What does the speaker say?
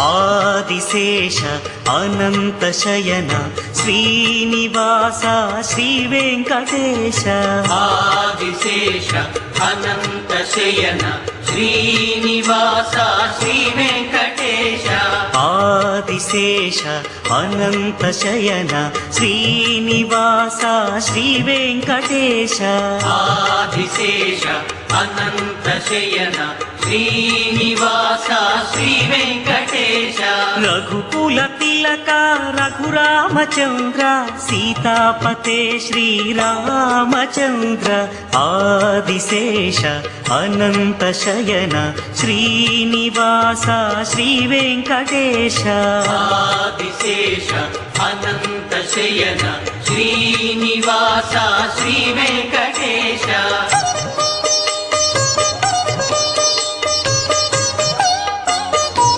ఆదిశేష అనంత శయన శ్రీనివాస శ్రీ వెంకటేశ ఆదిశేష అనంత శయన శ్రీనివాస శ్రీ వెంకటేశ ఆదిశేష అనంత శయన శ్రీనివాస శ్రీ వెంకటేశ ఆదిశేష అనంత శయన శ్రీనివాస శ్రీ వెంకటేశ రఘుకుల తిలక రఘురామచంద్ర సీతాపతే శ్రీరామచంద్ర ఆదిశేష అనంత శయన శ్రీనివాస శ్రీ వెంకటేశ ఆదిశేష అనంత శయన శ్రీనివాస శ్రీ వెంకటేశ